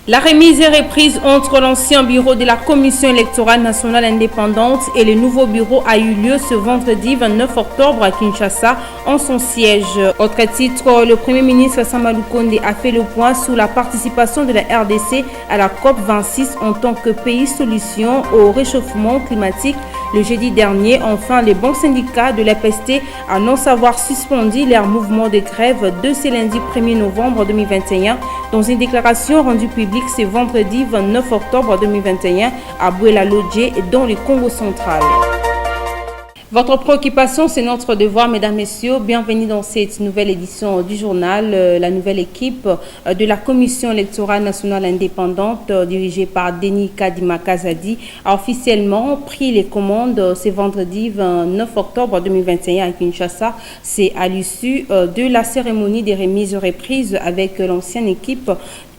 La remise est reprise entre l'ancien bureau de la Commission électorale nationale indépendante et le nouveau bureau a eu lieu ce vendredi 29 octobre à Kinshasa en son siège. Autre titre, le Premier ministre Sama Lukonde a fait le point sur la participation de la RDC à la COP26 en tant que pays solution au réchauffement climatique. Le jeudi dernier, enfin, les bons syndicats de l'EPST annoncent avoir suspendu leur mouvement de grève de ce lundi 1er novembre 2021 dans une déclaration rendue publique ce vendredi 29 octobre 2021 à Bouela-Lodje dans le Congo central. Votre préoccupation, c'est notre devoir, mesdames, messieurs. Bienvenue dans cette nouvelle édition du journal. La nouvelle équipe de la Commission électorale nationale indépendante, dirigée par Denis Kadima Kazadi, a officiellement pris les commandes ce vendredi 29 octobre 2021 à Kinshasa. C'est à l'issue de la cérémonie des remises reprises avec l'ancienne équipe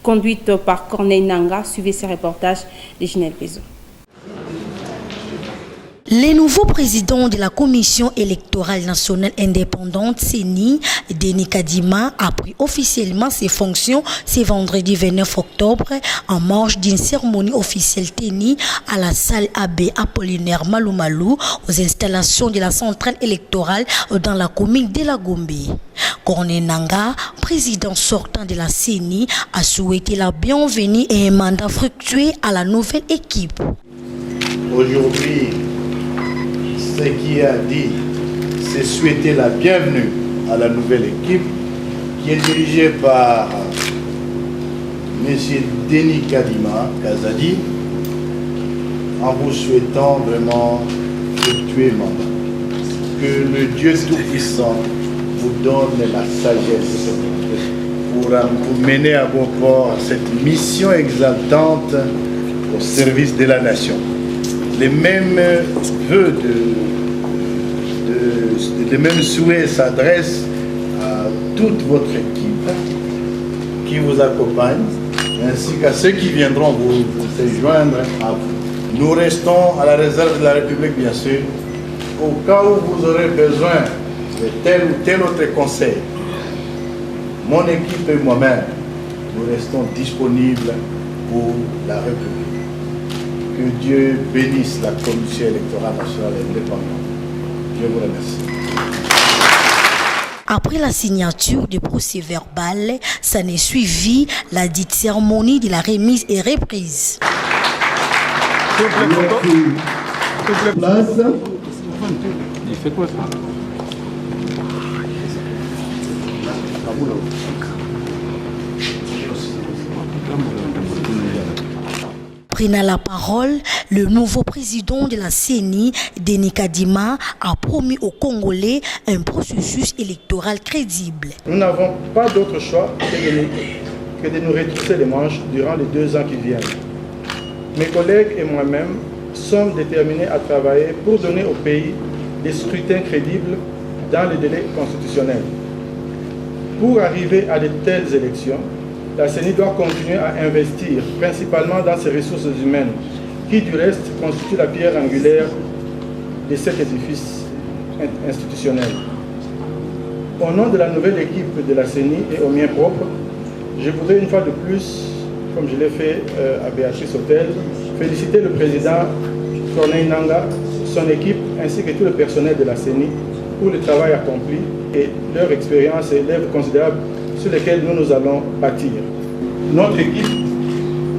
conduite par Corneille Nangaa. Suivez ce reportage de Ginelle Pézo. Le nouveau président de la Commission électorale nationale indépendante, CENI, Denis Kadima, a pris officiellement ses fonctions ce vendredi 29 octobre en marge d'une cérémonie officielle tenue à la salle AB Apollinaire Malou aux installations de la centrale électorale dans la commune de la Gombe. Corneille Nangaa, président sortant de la CENI, a souhaité la bienvenue et un mandat fructueux à la nouvelle équipe. Aujourd'hui, ce qui a dit, c'est souhaiter la bienvenue à la nouvelle équipe qui est dirigée par M. Denis Kadima Kazadi en vous souhaitant vraiment fructueux mandat. Que le Dieu Tout-Puissant vous donne la sagesse pour vous mener à bon port cette mission exaltante au service de la nation. Les mêmes vœux, les mêmes souhaits s'adressent à toute votre équipe qui vous accompagne, ainsi qu'à ceux qui viendront vous joindre à vous. Nous restons à la réserve de la République, bien sûr, au cas où vous aurez besoin de tel ou tel autre conseil. Mon équipe et moi-même, nous restons disponibles pour la République. Que Dieu bénisse la Commission électorale nationale indépendante. Je vous remercie. Après la signature du procès-verbal, ça n'est suivi la dite cérémonie de la remise et reprise. Place. Il fait quoi ça? Prenant la parole, le nouveau président de la CENI, Denis Kadima, a promis aux Congolais un processus électoral crédible. Nous n'avons pas d'autre choix que de nous retrousser les manches durant les 2 ans qui viennent. Mes collègues et moi-même sommes déterminés à travailler pour donner au pays des scrutins crédibles dans les délais constitutionnels. Pour arriver à de telles élections, la CENI doit continuer à investir principalement dans ses ressources humaines, qui du reste constituent la pierre angulaire de cet édifice institutionnel. Au nom de la nouvelle équipe de la CENI et au mien propre, je voudrais une fois de plus, comme je l'ai fait à Béatrice Hôtel, féliciter le président Corneille Nangaa, son équipe ainsi que tout le personnel de la CENI pour le travail accompli et leur expérience et l'œuvre considérable sur lesquels nous allons bâtir. Notre équipe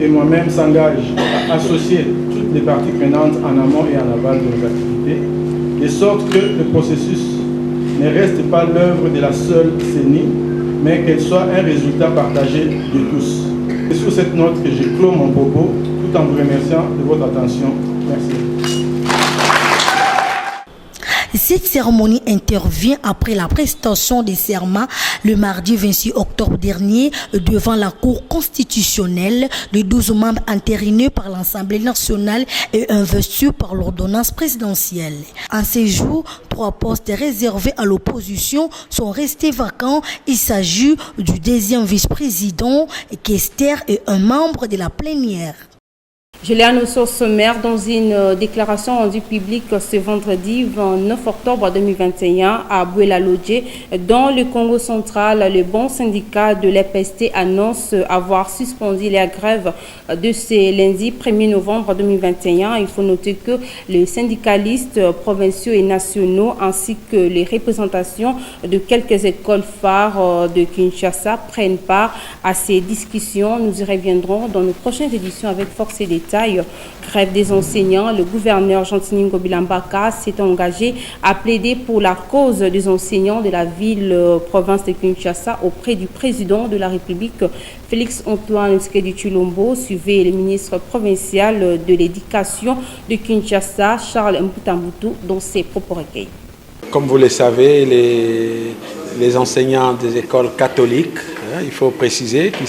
et moi-même s'engagent à associer toutes les parties prenantes en amont et en aval de nos activités, de sorte que le processus ne reste pas l'œuvre de la seule CENI, mais qu'elle soit un résultat partagé de tous. C'est sur cette note que je clôt mon propos, tout en vous remerciant de votre attention. Merci. Cette cérémonie intervient après la prestation des serments le mardi 26 octobre dernier devant la Cour constitutionnelle de 12 membres entérinés par l'Assemblée nationale et investis par l'ordonnance présidentielle. En ces jours, 3 postes réservés à l'opposition sont restés vacants. Il s'agit du 2e vice-président, questeur et un membre de la plénière. Je l'ai annoncé au sommaire dans une déclaration rendue publique ce vendredi 29 octobre 2021 à Bouela-Lodje. Dans le Congo central, le bon syndicat de l'EPST annonce avoir suspendu la grève de ce lundi 1er novembre 2021. Il faut noter que les syndicalistes provinciaux et nationaux ainsi que les représentations de quelques écoles phares de Kinshasa prennent part à ces discussions. Nous y reviendrons dans nos prochaines éditions avec force et détails. Grève des enseignants, le gouverneur Jean-Tiningo Bilambaka s'est engagé à plaider pour la cause des enseignants de la ville-province de Kinshasa auprès du président de la République, Félix-Antoine Tshisekedi Tshilombo. Suivez le ministre provincial de l'éducation de Kinshasa, Charles Mputambutu, dans ses propos recueillis. Comme vous le savez, les enseignants des écoles catholiques, il faut préciser que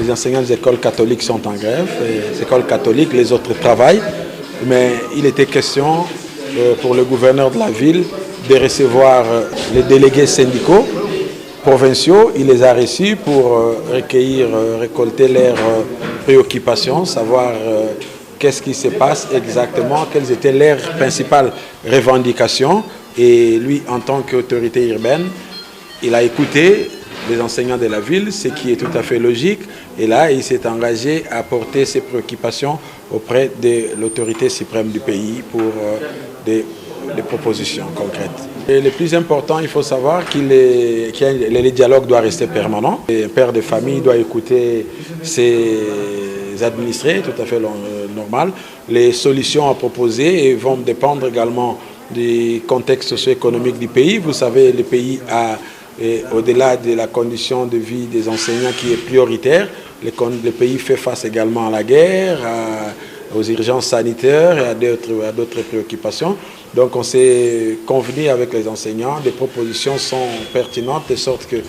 les enseignants des écoles catholiques sont en grève. Les écoles catholiques, les autres travaillent. Mais il était question pour le gouverneur de la ville de recevoir les délégués syndicaux provinciaux. Il les a reçus pour récolter leurs préoccupations, savoir qu'est-ce qui se passe exactement, quelles étaient leurs principales revendications. Et lui, en tant qu'autorité urbaine, il a écouté les enseignants de la ville, ce qui est tout à fait logique. Et là, il s'est engagé à porter ses préoccupations auprès de l'autorité suprême du pays pour des propositions concrètes. Et le plus important, il faut savoir que le dialogue doit rester permanent. Un père de famille doit écouter ses administrés, tout à fait normal. Les solutions à proposer vont dépendre également du contexte socio-économique du pays. Vous savez, le pays a, au-delà de la condition de vie des enseignants qui est prioritaire, le pays fait face également à la guerre, aux urgences sanitaires et à d'autres préoccupations. Donc on s'est convenu avec les enseignants, des propositions sont pertinentes, de sorte qu'il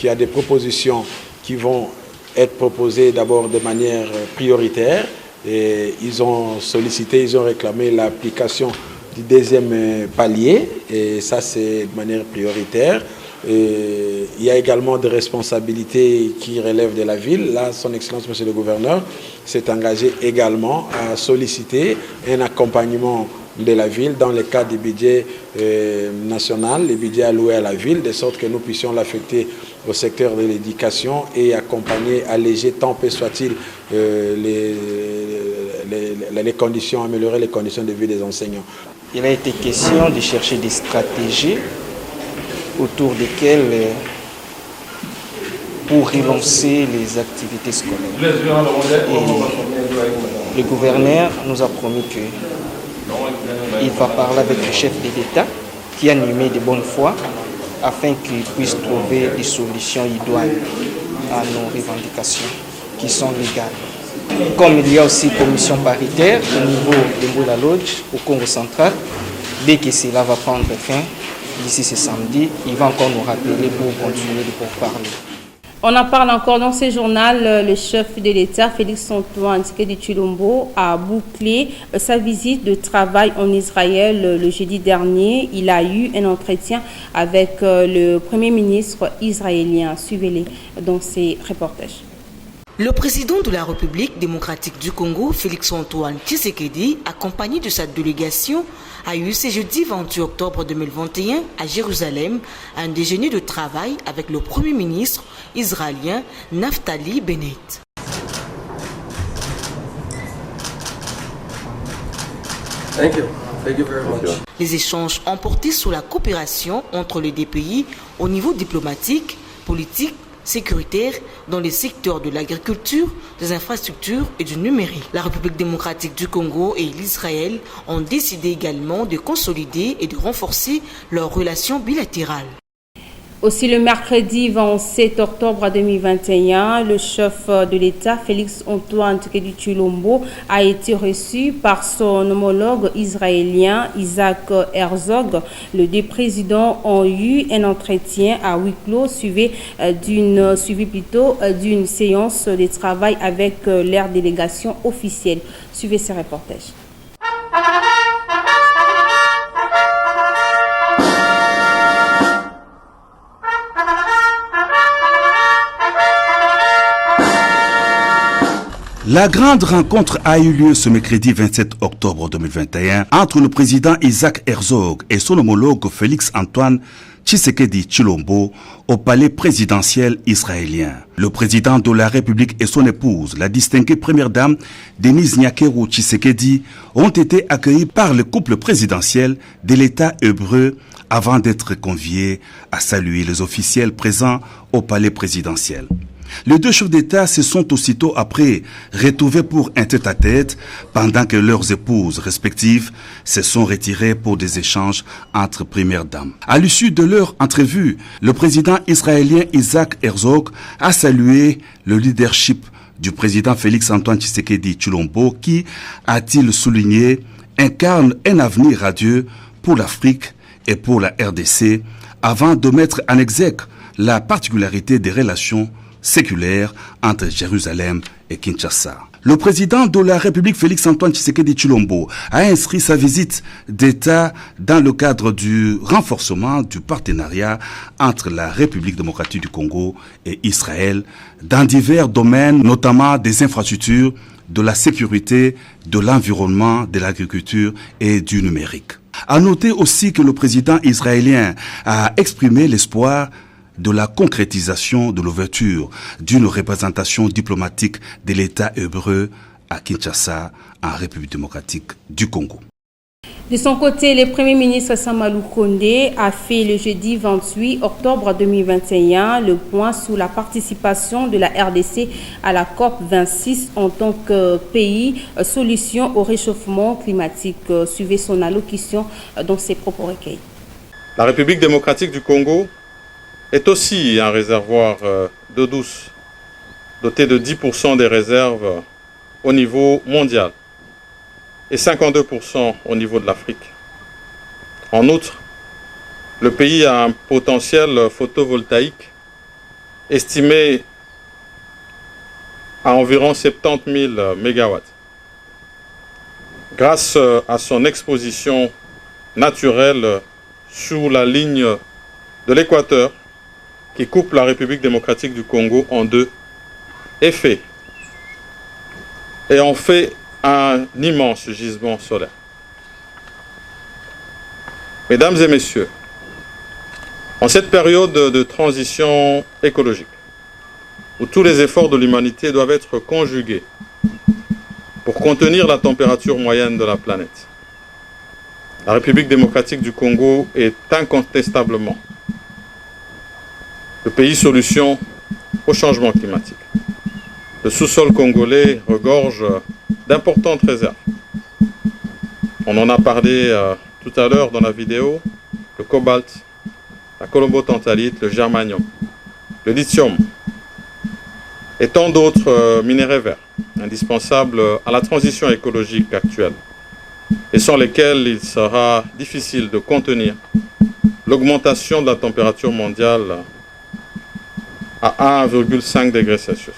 y a des propositions qui vont être proposées d'abord de manière prioritaire. Et ils ont sollicité, ils ont réclamé l'application du deuxième palier, et ça c'est de manière prioritaire. Et il y a également des responsabilités qui relèvent de la ville. Là, son Excellence, Monsieur le Gouverneur, s'est engagé également à solliciter un accompagnement de la ville dans le cadre du budget national, les budgets alloués à la ville, de sorte que nous puissions l'affecter au secteur de l'éducation et accompagner, alléger tant peu soit-il les conditions, améliorer les conditions de vie des enseignants. Il a été question de chercher des stratégies autour desquelles pour relancer les activités scolaires. Et le gouverneur nous a promis qu'il va parler avec le chef de l'État qui a animé de bonne foi afin qu'il puisse trouver des solutions idoines à nos revendications qui sont légales. Comme il y a aussi commission paritaire au niveau de Bouela-Lodje au Congo central, dès que cela va prendre fin, d'ici ce samedi, il va encore nous rappeler pour continuer de pourparler. On en parle encore dans ce journal. Le chef de l'État, Félix-Antoine Tshisekedi Tshilombo, a bouclé sa visite de travail en Israël le jeudi dernier. Il a eu un entretien avec le Premier ministre israélien. Suivez-les dans ces reportages. Le président de la République démocratique du Congo, Félix-Antoine Tshisekedi, accompagné de sa délégation, a eu ce jeudi 28 octobre 2021 à Jérusalem un déjeuner de travail avec le Premier ministre israélien Naftali Bennett. Thank you very much. Les échanges ont porté sur la coopération entre les deux pays au niveau diplomatique, politique, sécuritaire dans les secteurs de l'agriculture, des infrastructures et du numérique. La République démocratique du Congo et l'Israël ont décidé également de consolider et de renforcer leurs relations bilatérales. Aussi, le mercredi 27 octobre 2021, le chef de l'État, Félix-Antoine Tshisekedi Tshilombo, a été reçu par son homologue israélien, Isaac Herzog. Les deux présidents ont eu un entretien à huis clos, suivi d'une séance de travail avec leur délégation officielle. Suivez ces reportages. La grande rencontre a eu lieu ce mercredi 27 octobre 2021 entre le président Isaac Herzog et son homologue Félix-Antoine Tshisekedi Tshilombo au palais présidentiel israélien. Le président de la République et son épouse, la distinguée première dame Denise Nyakeru Tshisekedi, ont été accueillis par le couple présidentiel de l'État hébreu avant d'être conviés à saluer les officiels présents au palais présidentiel. Les deux chefs d'État se sont aussitôt après retrouvés pour un tête-à-tête pendant que leurs épouses respectives se sont retirées pour des échanges entre premières dames. À l'issue de leur entrevue, le président israélien Isaac Herzog a salué le leadership du président Félix-Antoine Tshisekedi Tshilombo qui, a-t-il souligné, incarne un avenir radieux pour l'Afrique et pour la RDC avant de mettre en exergue la particularité des relations séculaire entre Jérusalem et Kinshasa. Le président de la République Félix-Antoine Tshisekedi Tshilombo a inscrit sa visite d'État dans le cadre du renforcement du partenariat entre la République démocratique du Congo et Israël dans divers domaines, notamment des infrastructures, de la sécurité, de l'environnement, de l'agriculture et du numérique. À noter aussi que le président israélien a exprimé l'espoir de la concrétisation de l'ouverture d'une représentation diplomatique de l'État hébreu à Kinshasa, en République démocratique du Congo. De son côté, le Premier ministre Samalou Kondé a fait le jeudi 28 octobre 2021 le point sur la participation de la RDC à la COP26 en tant que pays solution au réchauffement climatique. Suivez son allocution dans ses propos recueillis. La République démocratique du Congo est aussi un réservoir d'eau douce, doté de 10% des réserves au niveau mondial et 52% au niveau de l'Afrique. En outre, le pays a un potentiel photovoltaïque estimé à environ 70 000 MW. Grâce à son exposition naturelle sous la ligne de l'équateur, qui coupe la République démocratique du Congo en deux, est fait et en fait un immense gisement solaire. Mesdames et messieurs, en cette période de transition écologique, où tous les efforts de l'humanité doivent être conjugués pour contenir la température moyenne de la planète, la République démocratique du Congo est incontestablement le pays solution au changement climatique. Le sous-sol congolais regorge d'importantes réserves. On en a parlé tout à l'heure dans la vidéo, le cobalt, la colombo-tantalite, le germanium, le lithium et tant d'autres minéraux verts indispensables à la transition écologique actuelle et sans lesquels il sera difficile de contenir l'augmentation de la température mondiale à 1,5 degrés Celsius.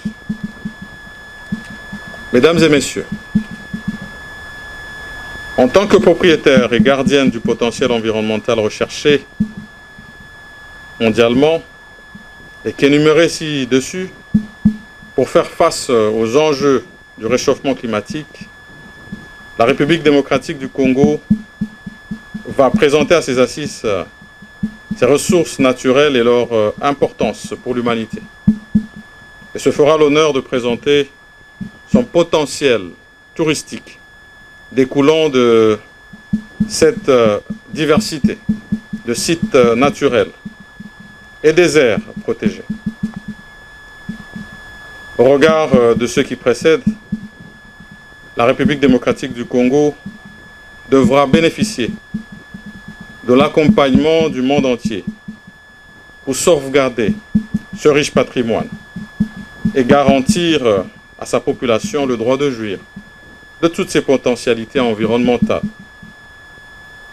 Mesdames et messieurs, en tant que propriétaire et gardienne du potentiel environnemental recherché mondialement et qui est énuméré ci-dessus, pour faire face aux enjeux du réchauffement climatique, la République démocratique du Congo va présenter à ses assises ses ressources naturelles et leur importance pour l'humanité. Et se fera l'honneur de présenter son potentiel touristique découlant de cette diversité de sites naturels et des aires protégées. Au regard de ce qui précède, la République démocratique du Congo devra bénéficier de l'accompagnement du monde entier pour sauvegarder ce riche patrimoine et garantir à sa population le droit de jouir de toutes ses potentialités environnementales,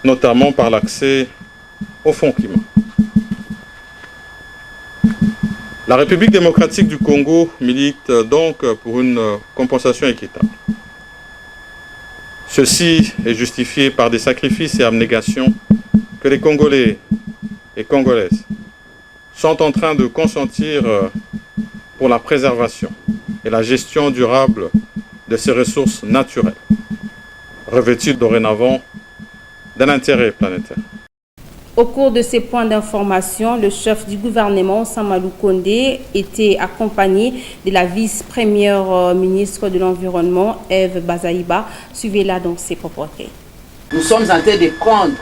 notamment par l'accès au fonds climat. La République démocratique du Congo milite donc pour une compensation équitable. Ceci est justifié par des sacrifices et abnégations que les Congolais et Congolaises sont en train de consentir pour la préservation et la gestion durable de ces ressources naturelles, revêtues dorénavant d'un intérêt planétaire. Au cours de ces points d'information, le chef du gouvernement, Samalou Kondé, était accompagné de la vice-première ministre de l'Environnement, Eve Bazaïba. Suivez-la dans ses propres recueils. Nous sommes en train de prendre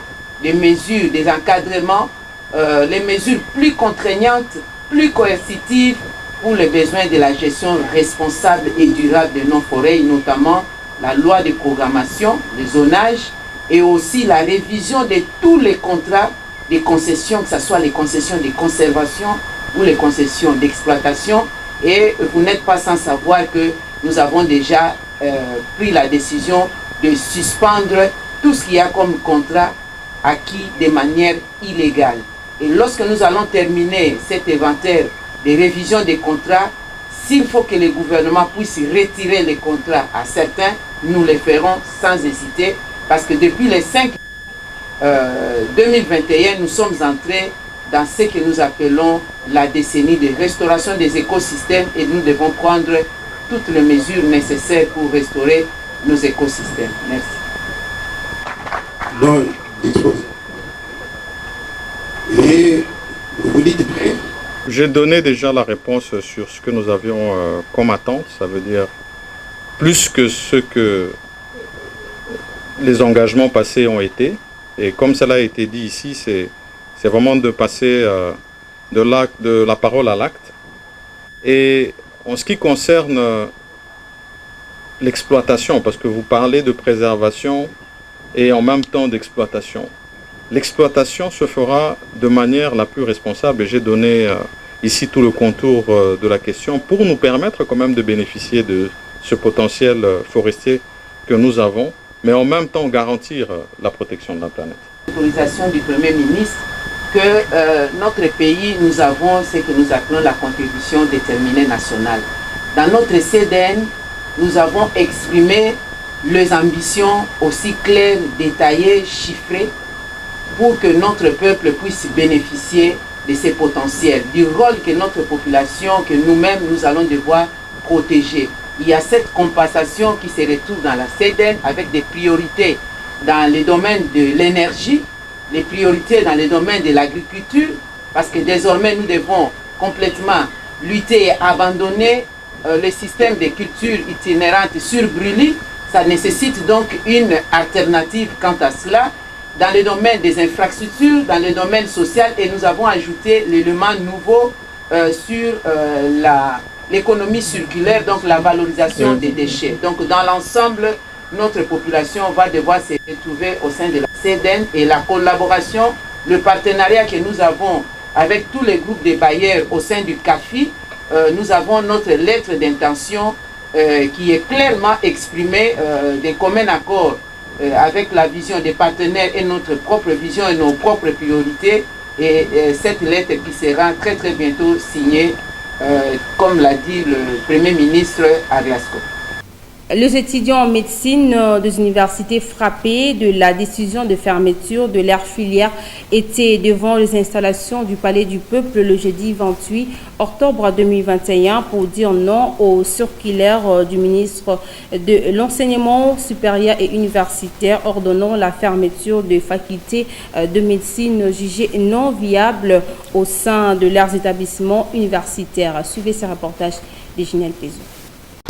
des mesures, des encadrements, les mesures plus contraignantes, plus coercitives pour les besoins de la gestion responsable et durable de nos forêts, notamment la loi de programmation, le zonage et aussi la révision de tous les contrats de concessions, que ce soit les concessions de conservation ou les concessions d'exploitation. Et vous n'êtes pas sans savoir que nous avons déjà pris la décision de suspendre tout ce qu'il y a comme contrat acquis de manière illégale. Et lorsque nous allons terminer cet inventaire de révision des contrats, s'il faut que le gouvernement puisse retirer les contrats à certains, nous le ferons sans hésiter, parce que depuis le 5 2021, nous sommes entrés dans ce que nous appelons la décennie de restauration des écosystèmes et nous devons prendre toutes les mesures nécessaires pour restaurer nos écosystèmes. Merci. Non, et vous dites prêt? J'ai donné déjà la réponse sur ce que nous avions comme attente, ça veut dire plus que ce que les engagements passés ont été. Et comme cela a été dit ici, c'est vraiment de passer de la parole à l'acte. Et en ce qui concerne l'exploitation, parce que vous parlez de préservation et en même temps d'exploitation. L'exploitation se fera de manière la plus responsable et j'ai donné ici tout le contour de la question pour nous permettre quand même de bénéficier de ce potentiel forestier que nous avons, mais en même temps garantir la protection de la planète. L'autorisation du Premier ministre que notre pays, nous avons ce que nous appelons la contribution déterminée nationale. Dans notre CDN, nous avons exprimé les ambitions aussi claires, détaillées, chiffrées, pour que notre peuple puisse bénéficier de ces potentiels, du rôle que notre population, que nous-mêmes, nous allons devoir protéger. Il y a cette compensation qui se retrouve dans la CDN avec des priorités dans les domaines de l'énergie, les priorités dans les domaines de l'agriculture, parce que désormais nous devons complètement lutter et abandonner le système de culture itinérante sur brûlis. Ça nécessite donc une alternative quant à cela. Dans le domaine des infrastructures, dans le domaine social, et nous avons ajouté l'élément nouveau sur l'économie circulaire, donc la valorisation des déchets. Donc dans l'ensemble, notre population va devoir se retrouver au sein de la CDN et la collaboration, le partenariat que nous avons avec tous les groupes de bailleurs au sein du CAFI, nous avons notre lettre d'intention qui est clairement exprimée d'un commun accord avec la vision des partenaires et notre propre vision et nos propres priorités. Et cette lettre qui sera très très bientôt signée, comme l'a dit le Premier ministre à Glasgow. Les étudiants en médecine des universités frappés de la décision de fermeture de leur filière étaient devant les installations du Palais du Peuple le jeudi 28 octobre 2021 pour dire non au circulaire du ministre de l'Enseignement supérieur et universitaire ordonnant la fermeture de facultés de médecine jugées non viables au sein de leurs établissements universitaires. Suivez ce reportage de Ginelle Pézou.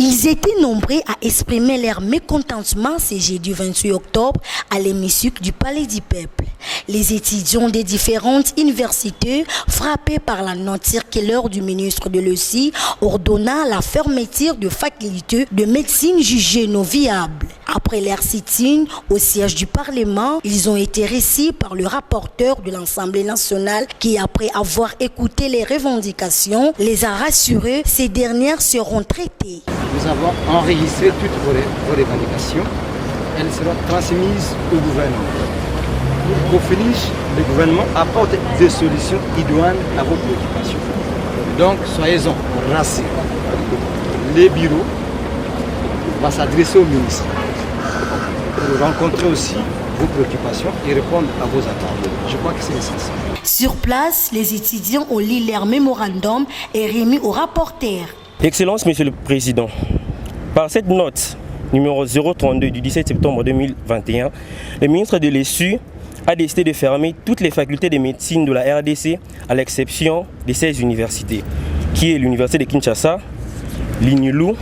Ils étaient nombreux à exprimer leur mécontentement ce jeudi 28 octobre à l'hémicycle du Palais du Peuple. Les étudiants des différentes universités frappés par la non-circulaire du ministre de l'ESI ordonnant la fermeture de facultés de médecine jugées non viables. Après leur sit-in au siège du Parlement, ils ont été reçus par le rapporteur de l'Assemblée nationale qui, après avoir écouté les revendications, les a rassurés, ces dernières seront traitées. Nous avons enregistré toutes vos revendications. Elles seront transmises au gouvernement. Pour finir, le gouvernement apporte des solutions idoines à vos préoccupations. Donc, soyez-en rassurés. Les bureaux vont s'adresser au ministre pour rencontrer aussi vos préoccupations et répondre à vos attentes. Je crois que c'est essentiel. Sur place, les étudiants ont lu leur mémorandum et remis au rapporteur. Excellence, Monsieur le Président, par cette note numéro 032 du 17 septembre 2021, le ministre de l'ESU a décidé de fermer toutes les facultés de médecine de la RDC à l'exception de 16 universités, qui est l'université de Kinshasa, l'INULU,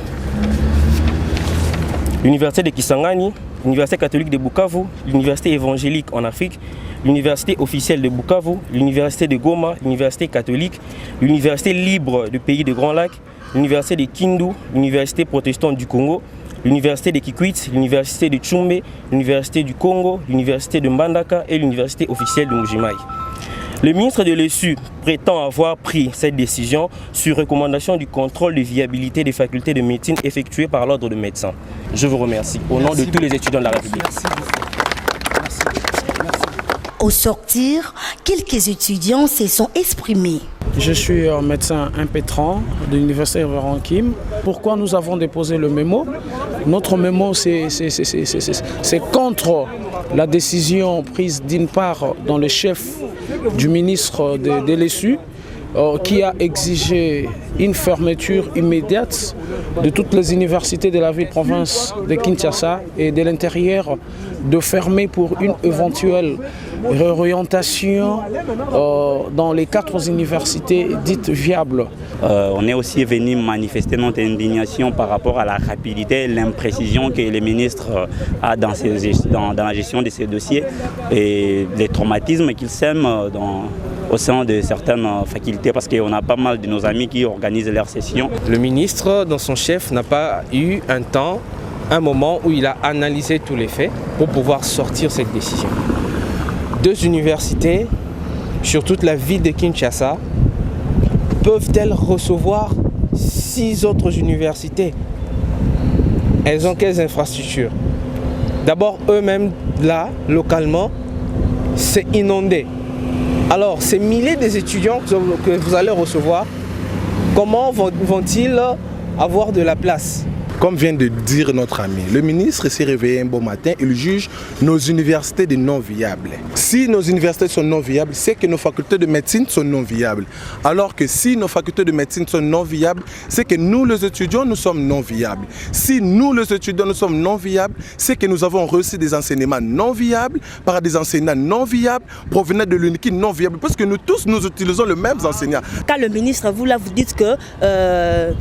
l'université de Kisangani, l'université catholique de Bukavu, l'université évangélique en Afrique, l'université officielle de Bukavu, l'université de Goma, l'université catholique, l'université libre du pays de Grand Lac, l'université de Kindu, l'université protestante du Congo, l'université de Kikwit, l'université de Tchumbe, l'université du Congo, l'université de Mbandaka et l'université officielle de Mujimai. Le ministre de l'ESU prétend avoir pris cette décision sur recommandation du contrôle de viabilité des facultés de médecine effectué par l'ordre de médecins. Je vous remercie au nom de tous les étudiants de la République. Au sortir, quelques étudiants se sont exprimés. Je suis un médecin impétrant de l'université Reverend Kim. Pourquoi nous avons déposé le mémo? Notre mémo, c'est contre la décision prise d'une part dans le chef du ministre de l'ESU qui a exigé une fermeture immédiate de toutes les universités de la ville-province de Kinshasa et de l'intérieur, de fermer pour une éventuelle réorientation dans les 4 universités dites viables. On est aussi venu manifester notre indignation par rapport à la rapidité et l'imprécision que le ministre a dans la gestion de ces dossiers et les traumatismes qu'il sème au sein de certaines facultés, parce qu'on a pas mal de nos amis qui organisent leurs sessions. Le ministre, dans son chef, n'a pas eu un moment où il a analysé tous les faits pour pouvoir sortir cette décision. 2 universités sur toute la ville de Kinshasa peuvent-elles recevoir 6 autres universités? Elles ont quelles infrastructures? D'abord, eux-mêmes, là, localement, c'est inondé. Alors, ces milliers d'étudiants que vous allez recevoir, comment vont-ils avoir de la place? Comme vient de dire notre ami, le ministre s'est réveillé un bon matin, il juge nos universités de non viables. Si nos universités sont non viables, c'est que nos facultés de médecine sont non viables. Alors que si nos facultés de médecine sont non viables, c'est que nous les étudiants, nous sommes non viables. Si nous les étudiants, nous sommes non viables, c'est que nous avons reçu des enseignements non viables par des enseignants non viables provenant de l'UNIKI non viable, parce que nous tous, nous utilisons les mêmes enseignants. Quand le ministre, vous dites que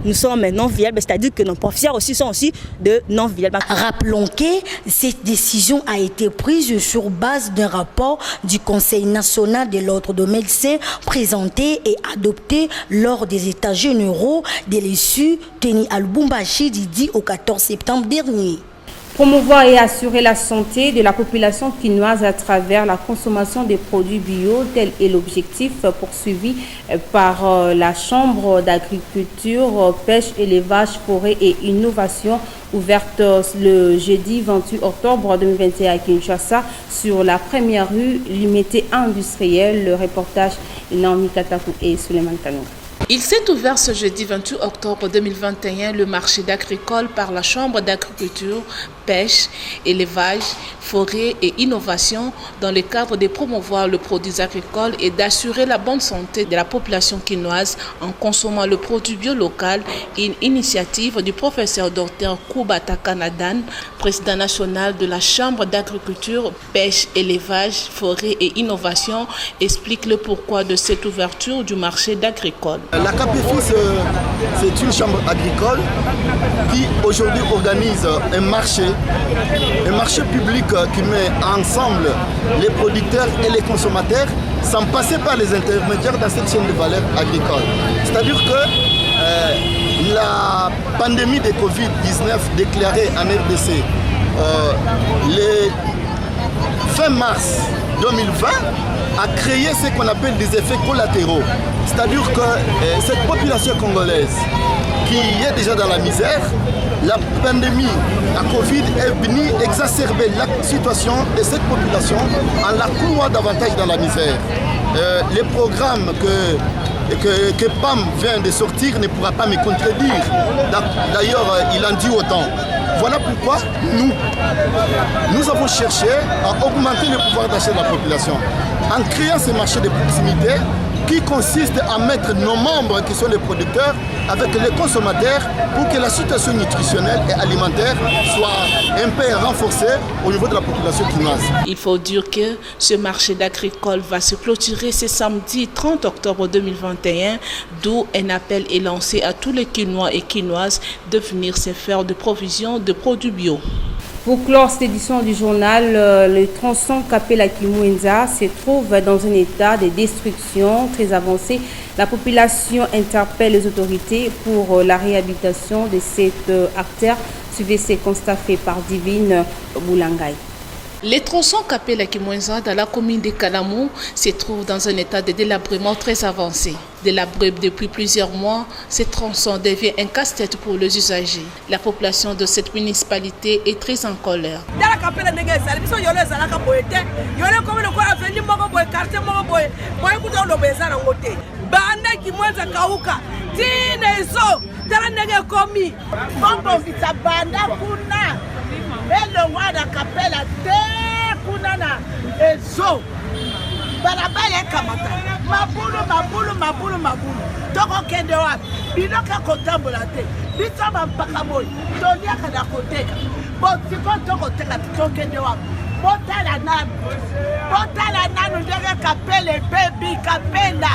nous sommes non viables, c'est-à-dire que nos professeurs aussi sont aussi de non viables. Rappelons que cette décision a été prise sur base d'un rapport du Conseil national de l'ordre de médecins présenté et adopté lors des états généraux de l'ESU tenus à Lubumbashi du 10 au 14 septembre dernier. Promouvoir et assurer la santé de la population quinoise à travers la consommation des produits bio, tel est l'objectif poursuivi par la Chambre d'agriculture, pêche, élevage, forêt et innovation, ouverte le jeudi 28 octobre 2021 à Kinshasa sur la première rue limitée industrielle. Le reportage Naomi Katakou et Suleiman Kanou. Il s'est ouvert ce jeudi 28 octobre 2021 le marché d'agricole par la Chambre d'agriculture, pêche, élevage, forêt et innovation dans le cadre de promouvoir le produit agricole et d'assurer la bonne santé de la population quinoise en consommant le produit bio local, une initiative du professeur Dr Koubata Kanadan, président national de la Chambre d'agriculture, pêche, élevage, forêt et innovation, explique le pourquoi de cette ouverture du marché d'agricole. La CAPEFI, c'est une chambre agricole qui aujourd'hui organise un marché public qui met ensemble les producteurs et les consommateurs sans passer par les intermédiaires dans cette chaîne de valeur agricole. C'est-à-dire que la pandémie de Covid-19 déclarée en RDC fin mars 2020 a créé ce qu'on appelle des effets collatéraux. C'est-à-dire que cette population congolaise qui est déjà dans la misère, la pandémie, la Covid est venue exacerber la situation de cette population en la clouant davantage dans la misère. Les programmes que PAM vient de sortir ne pourra pas me contredire. D'ailleurs, il en dit autant. Voilà pourquoi nous avons cherché à augmenter le pouvoir d'achat de la population. En créant ces marchés de proximité, qui consiste à mettre nos membres qui sont les producteurs avec les consommateurs pour que la situation nutritionnelle et alimentaire soit un peu renforcée au niveau de la population quinoise. Il faut dire que ce marché d'agricole va se clôturer ce samedi 30 octobre 2021, d'où un appel est lancé à tous les Quinois et Quinoises de venir se faire de provisions de produits bio. Pour clore cette édition du journal, le tronçon Kapela-Kimwenza se trouve dans un état de destruction très avancé. La population interpelle les autorités pour la réhabilitation de cette artère. Suivez ces constats faits par Divine Boulangay. Les tronçons Kapela-Kimwenza dans la commune de Kalamou se trouvent dans un état de délabrement très avancé. Délabré depuis plusieurs mois, ces tronçons devient un casse-tête pour les usagers. La population de cette municipalité est très en colère. toko kende wapi binoka kotambola te bitaba mpaka boy toliaka na koteka botiko toko teka tokende wapi botala nanu ndenge kapele bebi kapela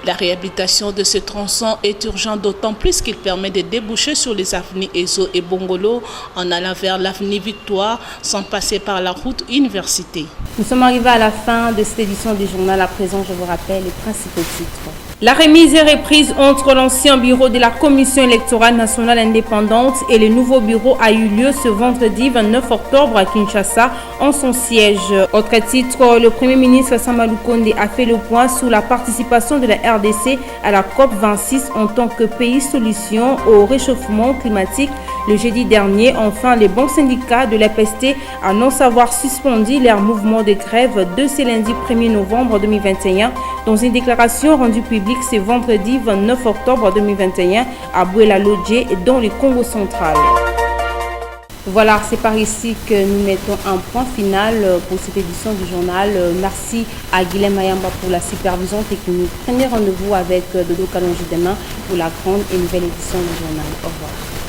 La réhabilitation de ce tronçon est urgente, d'autant plus qu'il permet de déboucher sur les avenues Ezo et Bongolo en allant vers l'avenue Victoire sans passer par la route Université. Nous sommes arrivés à la fin de cette édition du journal. À présent, je vous rappelle les principaux titres. La remise est reprise entre l'ancien bureau de la Commission électorale nationale indépendante et le nouveau bureau a eu lieu ce vendredi 29 octobre à Kinshasa en son siège. Autre titre, le Premier ministre Sama Lukonde a fait le point sur la participation de la RDC à la COP26 en tant que pays solution au réchauffement climatique. Le jeudi dernier, enfin, les bons syndicats de l'EPST annoncent avoir suspendu leur mouvement de grève de ce lundi 1er novembre 2021 dans une déclaration rendue publique ce vendredi 29 octobre 2021 à Bouela-Lodje dans le Congo central. Voilà, c'est par ici que nous mettons un point final pour cette édition du journal. Merci à Guilhem Mayamba pour la supervision technique. Prenez rendez-vous avec Dodo Kalonji demain pour la grande et nouvelle édition du journal. Au revoir.